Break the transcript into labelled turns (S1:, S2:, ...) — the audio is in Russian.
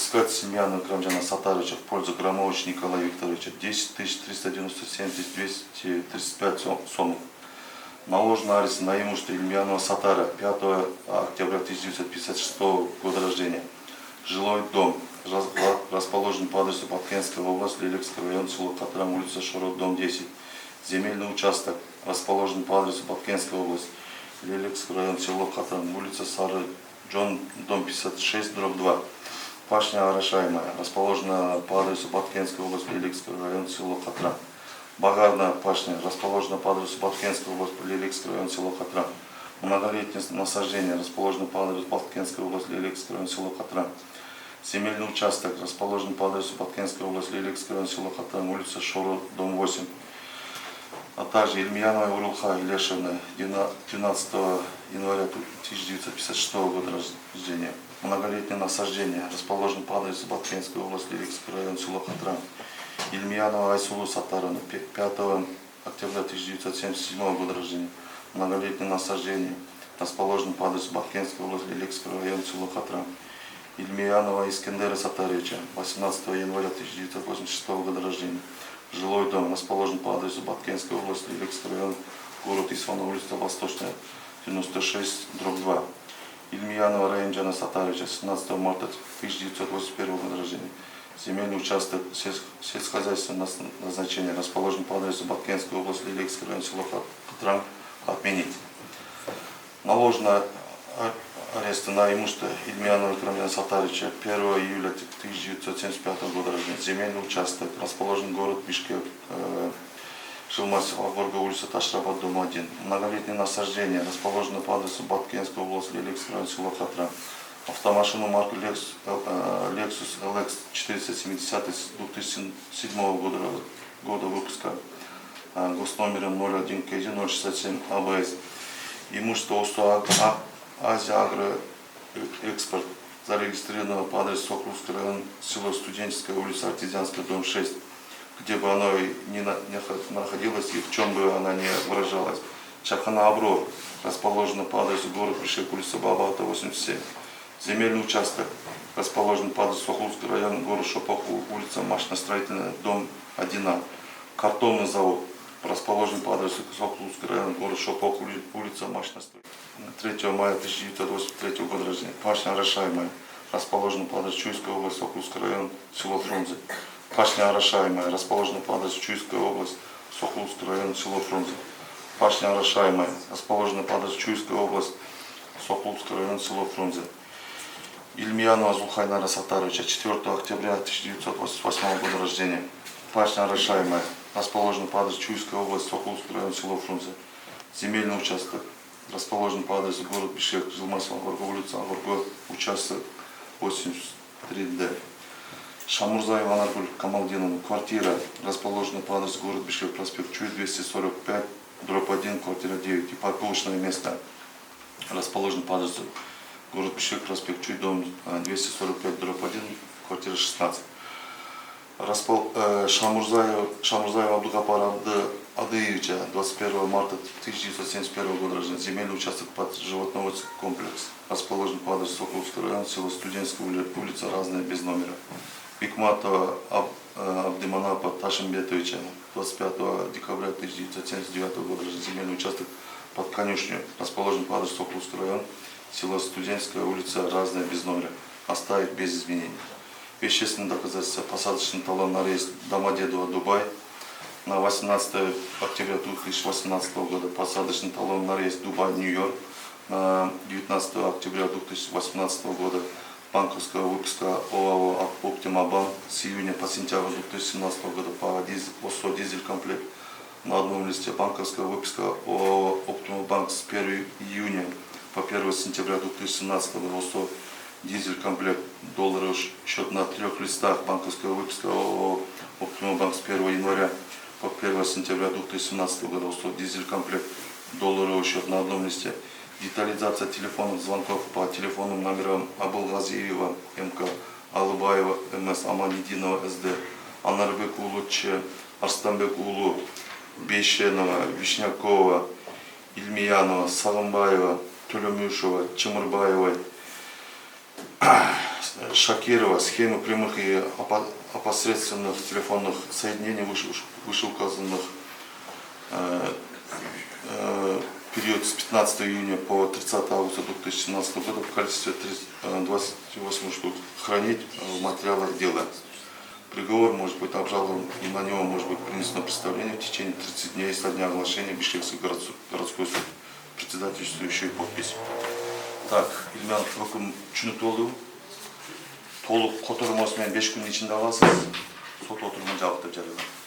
S1: Взыскать Семьяна Крамжана Сатаровича в пользу Громовича Николая Викторовича 10 397 235 сомов. Наложен арест на имущество Ильмянова Сатара 5 октября 1956 года рождения. Жилой дом расположен по адресу Баткенская область, Лилекский район, село Катрам, улица Шорот, дом 10. Земельный участок расположен по адресу Баткенская область, Лилекский район, село Катрам, улица Сары Джон, дом 56, дробь 2. Пашня орошаемая, расположена по адресу Баткенская область, Лилекский район, село Катрам. Багарная пашня, расположена по адресу Баткенская область, Лилекский район, село Катрам. Многолетнее насаждение, расположено по адресу Баткенская область, Лилекский район, село Катрам. Земельный участок, расположен по адресу Баткенская область, Лилекский район, село Катрам, улица Шоро, дом 8. А также Ильмянова Урулха Илешевна, 12 января 1956 года рождения. Многолетнее насаждение, расположен по адресу Баткенская область, Лилекский район, село Катрам. Ильмянова Айсулу Сатаровна, 5 октября 1977 года рождения. Многолетнее насаждение, расположен по адресу Баткенская область, Лилекский район, село Катрам. Ильмянова Искендера Сатаровича, 18 января 1986 года рождения. Жилой дом расположен по адресу Баткенская область, Лилекский район, город Исфана, улица Восточная, 96, дробь 2. Ильмянова Раимджана Сатаровича, 17 марта 1981 года рождения. Земельный участок сельскохозяйственного назначения расположен по адресу Баткенская область, Лилекский район, село Катрам, отменить. Наложено арест на имущество Ильмянова Крамжана Сатаровича 1 июля 1975 года рождения. Земельный участок расположен город Бишкек, Шилмас, Алгорга, улица Ташрабад, дом 1. Многолетнее насаждение расположено по адресу Баткенская область, Лилекский район, село Катрам. Автомашину марки Lexus LX 470 2007 года выпуска, госномером 01 КЗ 067 АБС. Имущество ОСТО Азия Агро Экспорт, зарегистрировано по адресу Соколовский район, село Студенческая, улица Артезианская, дом 6, где бы оно ни находилось и в чем бы она ни выражалась. Чахана Абро расположена по адресу город Бишкек, улица Бабата, 87. Земельный участок расположен по адресу Соколовский район, город Шопаху, улица Машиностроительная, дом 1А. Картонный завод расположен по адресу Соколовский район, город Шопаху, улица Машиностроительная. 3 мая 1983 года рождения. Пашня орошаемая, расположена по адресу Чуйская область, Соколовский район, село Фрунзе. Пашня орошаемая, расположена по адресу Чуйская область, Соколовский район, село Фрунзе. Пашня орошаемая, расположена по адресу Чуйская область, Соколовский район, село Фрунзе. Ильмянова Зулхайнара Сатаровича, 4 октября 1988 года рождения. Пашня орошаемая, расположена по адресу Чуйская область, Соколовский район, село Фрунзе. Земельный участок расположен по адресу город Бишкек, Жилмас, Алгорга, улица Алгорга, участок 83Д. Шамурзаева Анаргуль Камалдиновна, квартира расположена по адресу город Бишкек, проспект Чуй, 245, дробь 1, квартира 9. И парковочное место расположено по адресу город Бишкек, проспект Чуй, дом 245, дробь 1, квартира 16. Шамурзаева Абдукапара Адыевича, 21 марта 1971 года рождения. Земельный участок под животноводческий комплекс расположен по адресу Соколовский район, село Студенческая, улица Разная, без номера. Бикматова Абдиманапа Ташимбетовича, 25 декабря 1979 года рождения. Земельный участок под конюшню расположен по адресу Соколовский район, село Студенческая, улица Разная, без номера. Оставить без изменений. Вещественные доказательства: посадочный талон на рейс Домодедово, Дубай на 18 октября 2018 года, посадочный талон на рейс Дубай, Нью-Йорк на 19 октября 2018 года, банковская выписка ОАО Оптима Банк с июня по сентябрь 2017 года по ОСО «Дизель комплект». На одном листе банковская выписка ОАО Оптима Банк с 1 июня по 1 сентября 2017 года, ОСО «Дизель комплект», долларовый счет на 3 листах, банковская выписка ОАО Оптима Банк с 1 января по 1 сентября 2017 года, ОСО «Дизель комплект», долларовый счет на одном листе. Детализация телефонных звонков по телефонным номерам Абылгазиева МК, Алыбаева МС, Аманидинова СД, Анарбек Улу Ч, Арстанбек Улу, Бейшенова, Вишнякова, Ильмиянова, Сағымбаева, Төлөмюшева, Чемырбаевой, Шакирова, схемы прямых и опосредственных телефонных соединений вышеуказанных период с 15 июня по 30 августа 2017 года в количестве 28 штук хранить в материалах дела. Приговор может быть обжалован и на него может быть принесено представление в течение 30 дней со дня оглашения Бишкекский городской суд, председательствующий подпись. Так, Ильман, hüküm çünüt oldu. Толық которым осымен 5 күн ішінде аласыз, сот отырымын жабықтап жариялайды.